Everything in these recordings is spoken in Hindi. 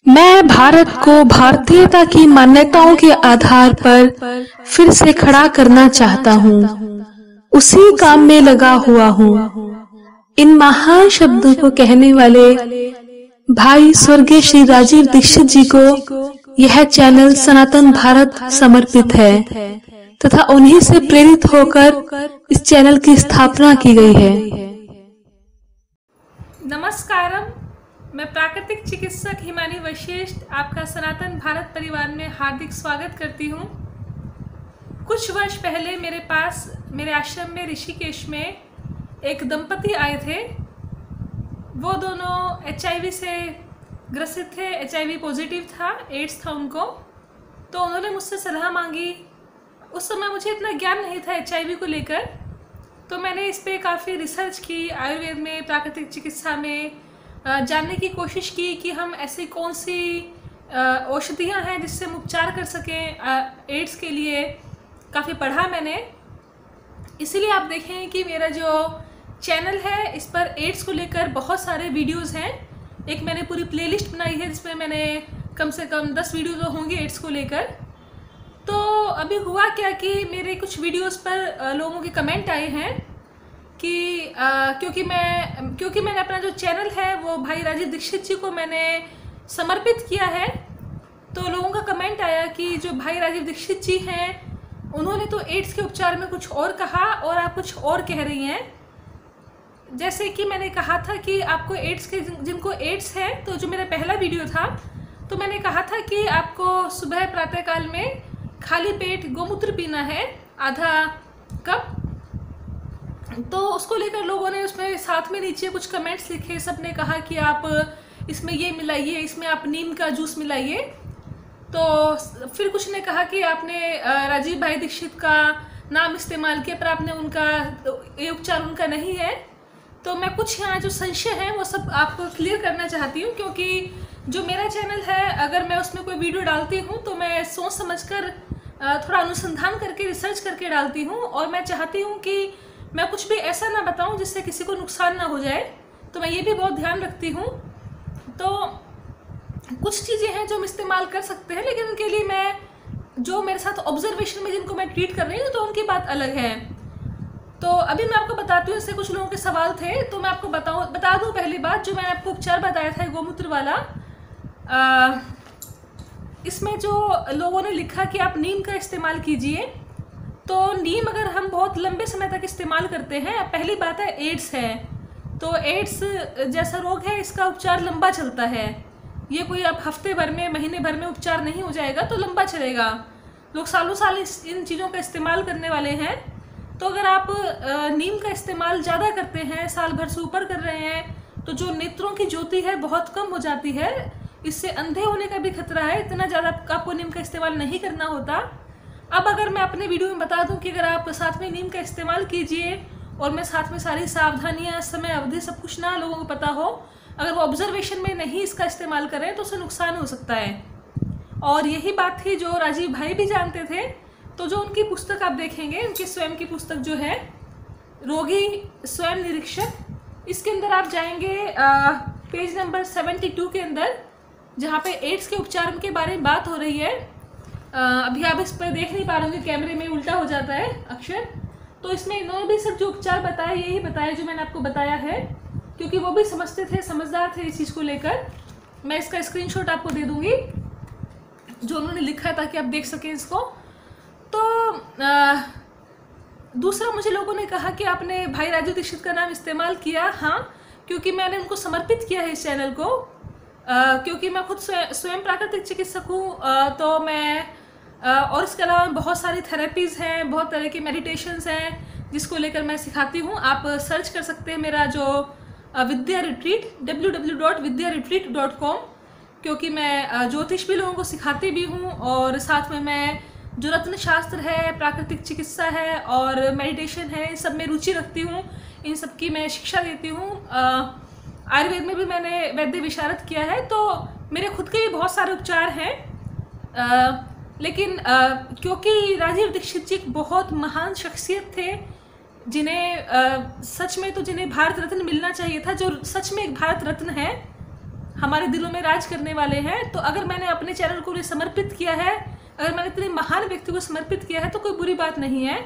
मैं भारत को भारतीयता की मान्यताओं के आधार पर फिर से खड़ा करना चाहता हूँ। उसी काम में लगा हुआ हूँ। इन महान शब्दों को कहने वाले भाई स्वर्गीय श्री राजीव दीक्षित जी को यह चैनल सनातन भारत समर्पित है तथा उन्हीं से प्रेरित होकर इस चैनल की स्थापना की गई है। नमस्कारम, मैं प्राकृतिक चिकित्सक हिमानी वशिष्ठ आपका सनातन भारत परिवार में हार्दिक स्वागत करती हूँ। कुछ वर्ष पहले मेरे पास मेरे आश्रम में ऋषिकेश में एक दंपति आए थे। वो दोनों HIV से ग्रसित थे, HIV पॉजिटिव था, एड्स था उनको। तो उन्होंने मुझसे सलाह मांगी। उस समय मुझे इतना ज्ञान नहीं था HIV को लेकर, तो मैंने इस पर काफ़ी रिसर्च की, आयुर्वेद में, प्राकृतिक चिकित्सा में जानने की कोशिश की कि हम ऐसी कौन सी औषधियाँ हैं जिससे हम उपचार कर सकें एड्स के लिए। काफ़ी पढ़ा मैंने, इसीलिए आप देखें कि मेरा जो चैनल है इस पर एड्स को लेकर बहुत सारे वीडियोस हैं। एक मैंने पूरी प्लेलिस्ट बनाई है जिसमें मैंने कम से कम 10 वीडियो तो होंगे एड्स को लेकर। तो अभी हुआ क्या कि मेरे कुछ वीडियोस पर लोगों के कमेंट आए हैं कि क्योंकि मैंने अपना जो चैनल है वो भाई राजीव दीक्षित जी को मैंने समर्पित किया है, तो लोगों का कमेंट आया कि जो भाई राजीव दीक्षित जी हैं उन्होंने तो एड्स के उपचार में कुछ और कहा और आप कुछ और कह रही हैं। जैसे कि मैंने कहा था कि आपको एड्स के जिनको एड्स है, तो जो मेरा पहला वीडियो था तो मैंने कहा था कि आपको सुबह प्रातःकाल में खाली पेट गोमूत्र पीना है आधा कप। तो उसको लेकर लोगों ने उसमें साथ में नीचे कुछ कमेंट्स लिखे। सब ने कहा कि आप इसमें ये मिलाइए, इसमें आप नीम का जूस मिलाइए। तो फिर कुछ ने कहा कि आपने राजीव भाई दीक्षित का नाम इस्तेमाल किया पर आपने उनका ये उपचार उनका नहीं है। तो मैं कुछ यहाँ जो संशय है वो सब आपको क्लियर करना चाहती हूँ, क्योंकि जो मेरा चैनल है अगर मैं उसमें कोई वीडियो डालती हूँ तो मैं सोच समझकर थोड़ा अनुसंधान करके रिसर्च करके डालती हूँ, और मैं चाहती हूँ कि मैं कुछ भी ऐसा ना बताऊँ जिससे किसी को नुकसान ना हो जाए। तो मैं ये भी बहुत ध्यान रखती हूँ। तो कुछ चीज़ें हैं जो हम इस्तेमाल कर सकते हैं, लेकिन उनके लिए मैं जो मेरे साथ ऑब्जर्वेशन में जिनको मैं ट्रीट कर रही हूँ तो उनकी बात अलग है। तो अभी मैं आपको बताती हूँ, इससे कुछ लोगों के सवाल थे तो मैं आपको बता दूँ। पहली बात, जो मैंने आपको उपचार बताया था गोमूत्र वाला, इसमें जो लोगों ने लिखा कि आप नीम का इस्तेमाल कीजिए, तो नीम अगर हम बहुत लंबे समय तक इस्तेमाल करते हैं, पहली बात है एड्स है, तो एड्स जैसा रोग है इसका उपचार लंबा चलता है। ये कोई अब हफ्ते भर में, महीने भर में उपचार नहीं हो जाएगा, तो लंबा चलेगा। लोग सालों साल इन चीज़ों का इस्तेमाल करने वाले हैं। तो अगर आप नीम का इस्तेमाल ज़्यादा करते हैं, साल भर से ऊपर कर रहे हैं, तो जो नेत्रों की ज्योति है बहुत कम हो जाती है। इससे अंधे होने का भी खतरा है। इतना ज़्यादा आपको नीम का इस्तेमाल नहीं करना होता। अब अगर मैं अपने वीडियो में बता दूं कि अगर आप साथ में नीम का इस्तेमाल कीजिए और मैं साथ में सारी सावधानियां, समय अवधि, सब कुछ ना लोगों को पता हो, अगर वो ऑब्जर्वेशन में नहीं इसका इस्तेमाल करें तो उससे नुकसान हो सकता है। और यही बात थी जो राजीव भाई भी जानते थे। तो जो उनकी पुस्तक आप देखेंगे, उनकी स्वयं की पुस्तक जो है रोगी स्वयं निरीक्षक, इसके अंदर आप जाएंगे पेज नंबर 72 के अंदर, जहाँ पे एड्स के उपचार के बारे में बात हो रही है। अभी आप इस पर देख नहीं पा रहे होंगे, कैमरे में उल्टा हो जाता है अक्षर। तो इसमें इन्होंने भी सब जो उपचार बताया यही बताया जो मैंने आपको बताया है, क्योंकि वो भी समझते थे, समझदार थे इस चीज़ को लेकर। मैं इसका स्क्रीनशॉट आपको दे दूंगी जो उन्होंने लिखा है, ताकि आप देख सकें इसको। तो दूसरा, मुझे लोगों ने कहा कि आपने भाई राजीव दीक्षित का नाम इस्तेमाल किया। हाँ, क्योंकि मैंने उनको समर्पित किया है इस चैनल को, क्योंकि मैं खुद स्वयं प्राकृतिक चिकित्सक हूँ। तो मैं और इसके अलावा बहुत सारी थेरेपीज़ हैं, बहुत तरह के मेडिटेशंस हैं जिसको लेकर मैं सिखाती हूँ। आप सर्च कर सकते हैं मेरा जो विद्या रिट्रीट, www.vidyaretreat.com, क्योंकि मैं ज्योतिष भी लोगों को सिखाती भी हूँ, और साथ में मैं जो रत्न शास्त्र है, प्राकृतिक चिकित्सा है और मेडिटेशन है, इन सब में रुचि रखती हूँ। इन सब की मैं शिक्षा देती हूँ। आयुर्वेद में भी मैंने वैद्य विशारद किया है। तो मेरे खुद के भी बहुत सारे उपचार हैं, लेकिन क्योंकि राजीव दीक्षित जी एक बहुत महान शख्सियत थे, जिन्हें सच में तो जिन्हें भारत रत्न मिलना चाहिए था, जो सच में एक भारत रत्न है, हमारे दिलों में राज करने वाले हैं। तो अगर मैंने अपने चैनल को उन्हें समर्पित किया है, अगर मैंने इतने महान व्यक्ति को समर्पित किया है तो कोई बुरी बात नहीं है।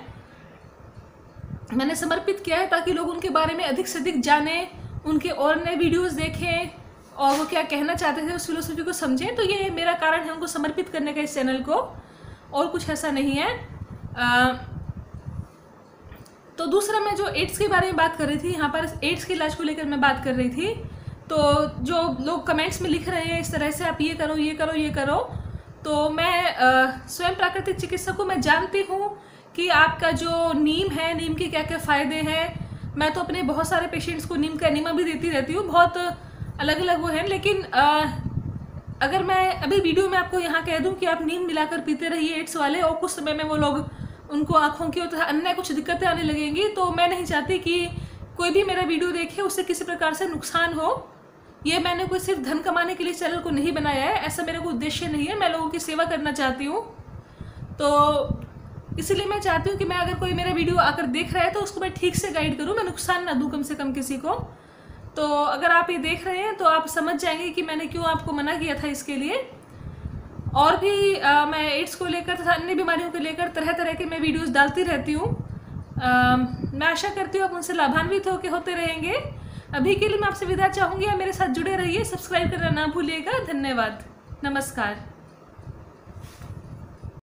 मैंने समर्पित किया है ताकि लोग उनके बारे में अधिक से अधिक जानें, उनके और नए वीडियोस देखें और वो क्या कहना चाहते थे उस फिलोसफी को समझें। तो ये मेरा कारण है उनको समर्पित करने का इस चैनल को, और कुछ ऐसा नहीं है। तो दूसरा, मैं जो एड्स के बारे में बात कर रही थी, यहाँ पर एड्स के इलाज को लेकर मैं बात कर रही थी। तो जो लोग कमेंट्स में लिख रहे हैं इस तरह से, आप ये करो ये करो ये करो, तो मैं स्वयं प्राकृतिक चिकित्सक हूँ। मैं जानती हूँ कि आपका जो नीम है, नीम के क्या क्या फ़ायदे हैं। मैं तो अपने बहुत सारे पेशेंट्स को नीम का एनिमा भी देती रहती हूँ, बहुत अलग अलग वो हैं। लेकिन अगर मैं अभी वीडियो में आपको यहाँ कह दूँ कि आप नीम मिलाकर पीते रहिए एड्स वाले, और कुछ समय में वो लोग, उनको आँखों की और अन्य कुछ दिक्कतें आने लगेंगी, तो मैं नहीं चाहती कि कोई भी मेरा वीडियो देखे उससे किसी प्रकार से नुकसान हो। ये मैंने कोई सिर्फ धन कमाने के लिए चैनल को नहीं बनाया है, ऐसा मेरा कोई उद्देश्य नहीं है। मैं लोगों की सेवा करना चाहती हूँ, तो इसलिए मैं चाहती हूँ कि मैं अगर कोई मेरा वीडियो आकर देख रहा है तो उसको मैं ठीक से गाइड करूँ, मैं नुकसान ना दूँ कम से कम किसी को। तो अगर आप ये देख रहे हैं तो आप समझ जाएंगे कि मैंने क्यों आपको मना किया था इसके लिए। और भी मैं एड्स को लेकर तथा अन्य बीमारियों को लेकर तरह तरह के मैं वीडियोस डालती रहती हूँ। मैं आशा करती हूँ आप उनसे लाभान्वित होते रहेंगे। अभी के लिए मैं आपसे विदा चाहूँगी, आप मेरे साथ जुड़े रहिए, सब्सक्राइब करना ना भूलिएगा। धन्यवाद, नमस्कार।